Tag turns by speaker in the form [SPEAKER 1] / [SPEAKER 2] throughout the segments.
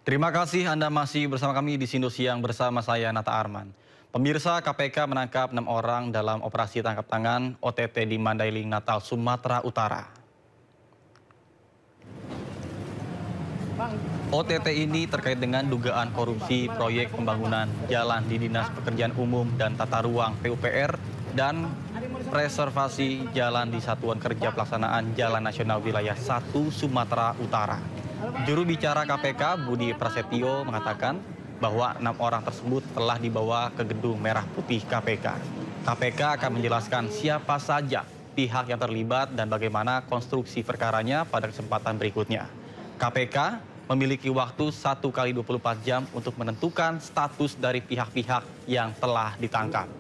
[SPEAKER 1] Terima kasih Anda masih bersama kami di Sindo Siang bersama saya Nata Arman. Pemirsa, KPK menangkap 6 orang dalam operasi tangkap tangan OTT di Mandailing, Natal, Sumatera Utara. OTT ini terkait dengan dugaan korupsi proyek pembangunan jalan di Dinas Pekerjaan Umum dan Tata Ruang PUPR dan preservasi jalan di Satuan Kerja Pelaksanaan Jalan Nasional Wilayah 1 Sumatera Utara. Juru bicara KPK Budi Prasetyo mengatakan bahwa 6 orang tersebut telah dibawa ke Gedung Merah Putih KPK. KPK akan menjelaskan siapa saja pihak yang terlibat dan bagaimana konstruksi perkaranya pada kesempatan berikutnya. KPK memiliki waktu 1 kali 24 jam untuk menentukan status dari pihak-pihak yang telah ditangkap.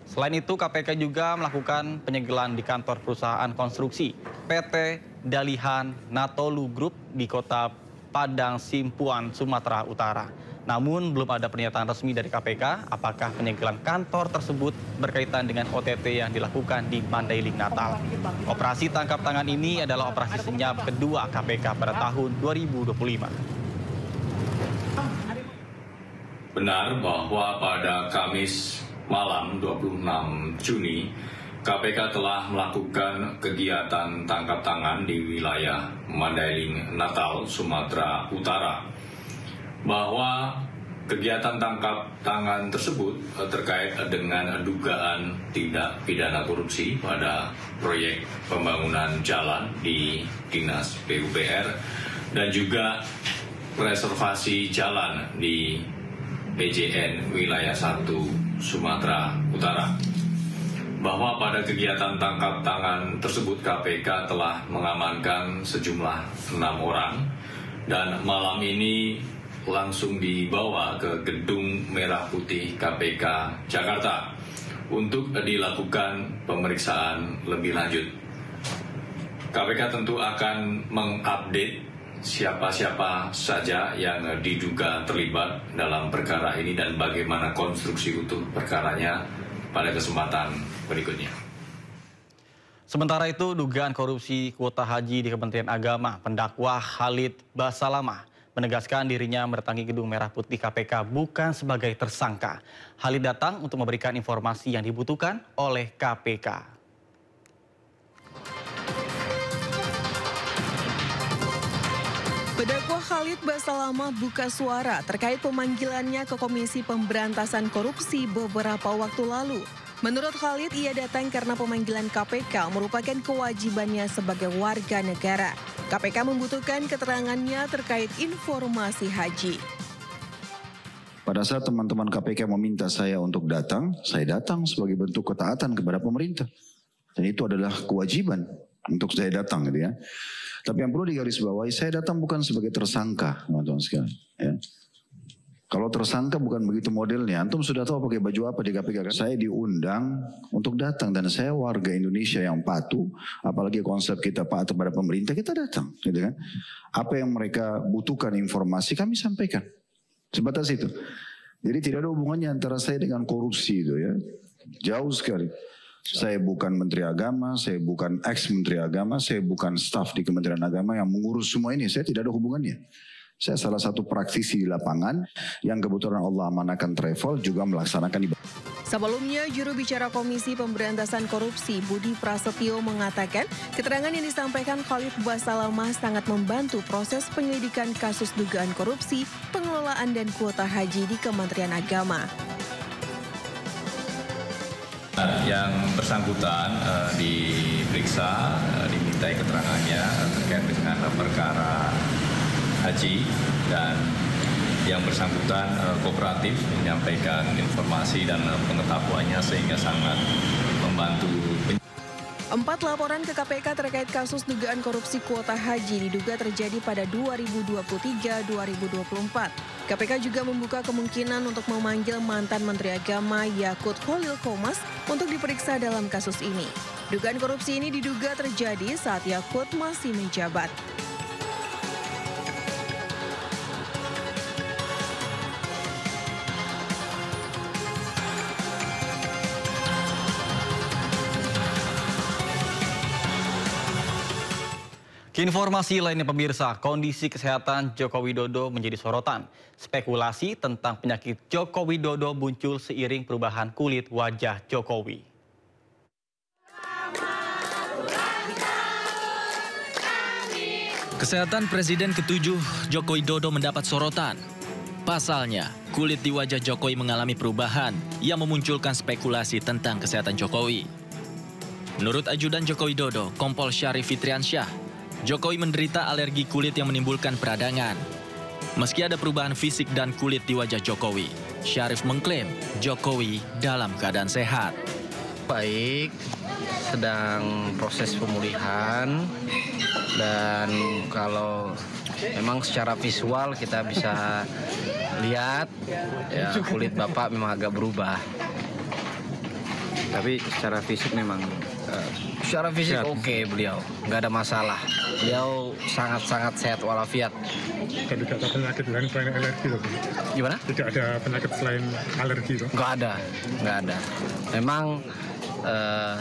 [SPEAKER 1] Selain itu, KPK juga melakukan penyegelan di kantor perusahaan konstruksi PT Dalihan Natolu Group di kota Padang Simpuan, Sumatera Utara. Namun belum ada pernyataan resmi dari KPK apakah penyegelan kantor tersebut berkaitan dengan OTT yang dilakukan di Mandailing, Natal. Operasi tangkap tangan ini adalah operasi senyap kedua KPK pada tahun 2025.
[SPEAKER 2] Benar bahwa pada Kamis malam 26 Juni, KPK telah melakukan kegiatan tangkap tangan di wilayah Mandailing, Natal, Sumatera Utara. Bahwa kegiatan tangkap tangan tersebut terkait dengan dugaan tindak pidana korupsi pada proyek pembangunan jalan di Dinas PUPR dan juga preservasi jalan di PJN Wilayah 1 Sumatera Utara. Bahwa pada kegiatan tangkap tangan tersebut KPK telah mengamankan sejumlah 6 orang dan malam ini langsung dibawa ke Gedung Merah Putih KPK Jakarta untuk dilakukan pemeriksaan lebih lanjut. KPK tentu akan mengupdate siapa-siapa saja yang diduga terlibat dalam perkara ini dan bagaimana konstruksi utuh perkaranya pada kesempatan berikutnya.
[SPEAKER 1] Sementara itu, dugaan korupsi kuota haji di Kementerian Agama, pendakwa Khalid Basalamah menegaskan dirinya mendatangi Gedung Merah Putih KPK bukan sebagai tersangka. Khalid datang untuk memberikan informasi yang dibutuhkan oleh KPK.
[SPEAKER 3] Pendakwa Khalid Basalamah buka suara terkait pemanggilannya ke Komisi Pemberantasan Korupsi beberapa waktu lalu. Menurut Khalid, ia datang karena pemanggilan KPK merupakan kewajibannya sebagai warga negara. KPK membutuhkan keterangannya terkait informasi haji.
[SPEAKER 4] Pada saat teman-teman KPK meminta saya untuk datang, saya datang sebagai bentuk ketaatan kepada pemerintah. Dan itu adalah kewajiban untuk saya datang gitu ya. Tapi yang perlu digarisbawahi, saya datang bukan sebagai tersangka, teman-teman sekalian. Ya. Kalau tersangka bukan begitu modelnya. Antum sudah tahu pakai baju apa di KPK kan? Saya diundang untuk datang dan saya warga Indonesia yang patuh. Apalagi konsep kita patuh pada pemerintah, kita datang. Gitu kan? Apa yang mereka butuhkan informasi kami sampaikan. Sebatas itu. Jadi tidak ada hubungannya antara saya dengan korupsi itu ya. Jauh sekali. Saya bukan Menteri Agama, saya bukan ex-Menteri Agama, saya bukan staf di Kementerian Agama yang mengurus semua ini. Saya tidak ada hubungannya. Saya salah satu praktisi di lapangan yang kebetulan Allah amanahkan travel juga melaksanakan ibadah.
[SPEAKER 3] Sebelumnya, juru bicara Komisi Pemberantasan Korupsi Budi Prasetyo mengatakan keterangan yang disampaikan Khalid Basalamah sangat membantu proses penyelidikan kasus dugaan korupsi, pengelolaan dan kuota haji di Kementerian Agama.
[SPEAKER 2] Yang bersangkutan diperiksa, dimintai keterangannya terkait dengan perkara haji dan yang bersangkutan kooperatif menyampaikan informasi dan pengetahuannya sehingga sangat membantu.
[SPEAKER 3] 4 laporan ke KPK terkait kasus dugaan korupsi kuota haji diduga terjadi pada 2023-2024. KPK juga membuka kemungkinan untuk memanggil mantan Menteri Agama Yakut Khalil Qomas untuk diperiksa dalam kasus ini. Dugaan korupsi ini diduga terjadi saat Yakut masih menjabat.
[SPEAKER 1] Keinformasi lainnya pemirsa, kondisi kesehatan Joko Widodo menjadi sorotan. Spekulasi tentang penyakit Joko Widodo muncul seiring perubahan kulit wajah Jokowi.
[SPEAKER 5] Kesehatan Presiden ke-7 Joko Widodo mendapat sorotan. Pasalnya, kulit di wajah Jokowi mengalami perubahan yang memunculkan spekulasi tentang kesehatan Jokowi. Menurut ajudan Joko Widodo, Kompol Syarif Fitriansyah, Jokowi menderita alergi kulit yang menimbulkan peradangan. Meski ada perubahan fisik dan kulit di wajah Jokowi, Syarif mengklaim Jokowi dalam keadaan sehat.
[SPEAKER 6] Baik, sedang proses pemulihan dan kalau memang secara visual kita bisa lihat ya, kulit Bapak memang agak berubah. Tapi secara fisik memang oke beliau, nggak ada masalah. Beliau sangat-sangat sehat walafiat.
[SPEAKER 7] Kan tidak ada penyakit lain selain alergi loh.
[SPEAKER 6] Gimana?
[SPEAKER 7] Tidak ada penyakit selain alergi loh.
[SPEAKER 6] Nggak ada. Memang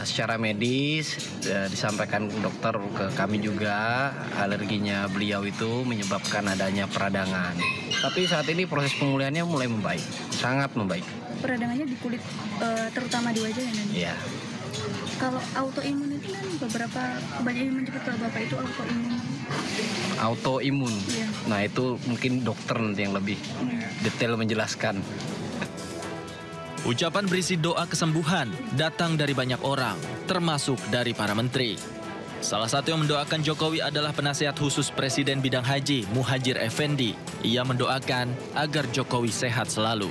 [SPEAKER 6] secara medis disampaikan dokter ke kami juga alerginya beliau itu menyebabkan adanya peradangan. Tapi saat ini proses pemulihannya mulai membaik, sangat membaik.
[SPEAKER 8] Peradangannya di kulit, terutama di wajah ya nanti?
[SPEAKER 6] Iya.
[SPEAKER 8] Kalau autoimun itu kan banyak yang menyebut kalau Bapak itu autoimun.
[SPEAKER 6] Autoimun?
[SPEAKER 8] Iya.
[SPEAKER 6] Nah itu mungkin dokter nanti yang lebih detail menjelaskan.
[SPEAKER 5] Ucapan berisi doa kesembuhan datang dari banyak orang, termasuk dari para menteri. Salah satu yang mendoakan Jokowi adalah penasihat khusus Presiden bidang haji, Muhajir Effendi. Ia mendoakan agar Jokowi sehat selalu.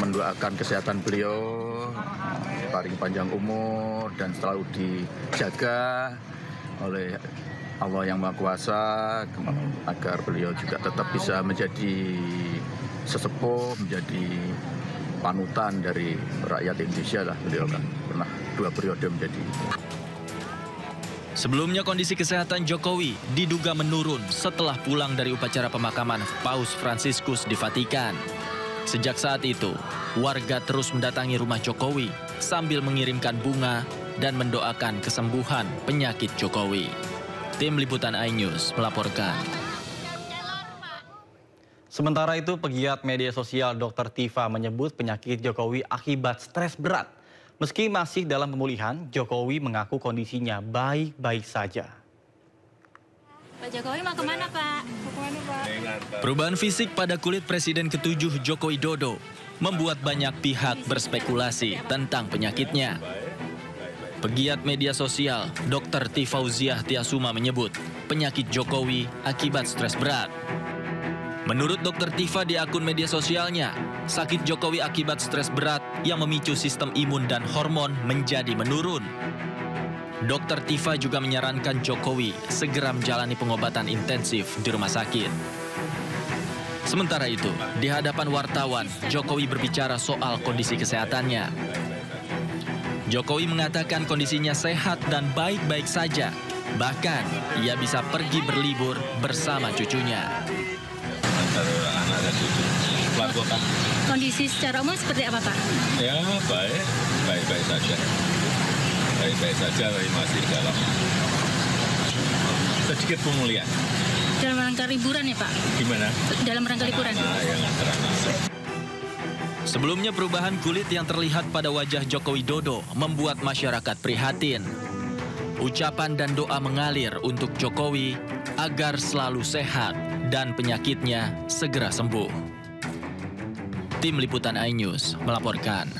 [SPEAKER 9] Mendoakan kesehatan beliau, paling panjang umur dan selalu dijaga oleh Allah yang Maha Kuasa agar beliau juga tetap bisa menjadi sesepuh, menjadi panutan dari rakyat Indonesia lah. Beliau kan pernah 2 periode menjadi.
[SPEAKER 5] Sebelumnya kondisi kesehatan Jokowi diduga menurun setelah pulang dari upacara pemakaman Paus Fransiskus di Vatikan. Sejak saat itu, warga terus mendatangi rumah Jokowi sambil mengirimkan bunga dan mendoakan kesembuhan penyakit Jokowi. Tim Liputan iNews melaporkan.
[SPEAKER 1] Sementara itu, pegiat media sosial Dr. Tifa menyebut penyakit Jokowi akibat stres berat. Meski masih dalam pemulihan, Jokowi mengaku kondisinya baik-baik saja.
[SPEAKER 10] Pak Jokowi mau kemana, Pak?
[SPEAKER 5] Perubahan fisik pada kulit Presiden ke-7 Joko Widodo membuat banyak pihak berspekulasi tentang penyakitnya. Pegiat media sosial Dr. Tifauziah Tiasuma menyebut penyakit Jokowi akibat stres berat. Menurut Dr. Tifa di akun media sosialnya, sakit Jokowi akibat stres berat yang memicu sistem imun dan hormon menjadi menurun. Dr. Tifa juga menyarankan Jokowi segera menjalani pengobatan intensif di rumah sakit. Sementara itu, di hadapan wartawan, Jokowi berbicara soal kondisi kesehatannya. Jokowi mengatakan kondisinya sehat dan baik-baik saja. Bahkan, ia bisa pergi berlibur bersama cucunya.
[SPEAKER 10] Kondisi secara umum seperti apa, Pak?
[SPEAKER 2] Ya, baik-baik saja. Baik-baik saja, tapi masih dalam sedikit pemulihan.
[SPEAKER 10] Dalam rangka liburan ya, Pak?
[SPEAKER 2] Gimana?
[SPEAKER 10] Dalam rangka liburan.
[SPEAKER 5] Sebelumnya perubahan kulit yang terlihat pada wajah Joko Widodo membuat masyarakat prihatin. Ucapan dan doa mengalir untuk Jokowi agar selalu sehat dan penyakitnya segera sembuh. Tim Liputan iNews melaporkan.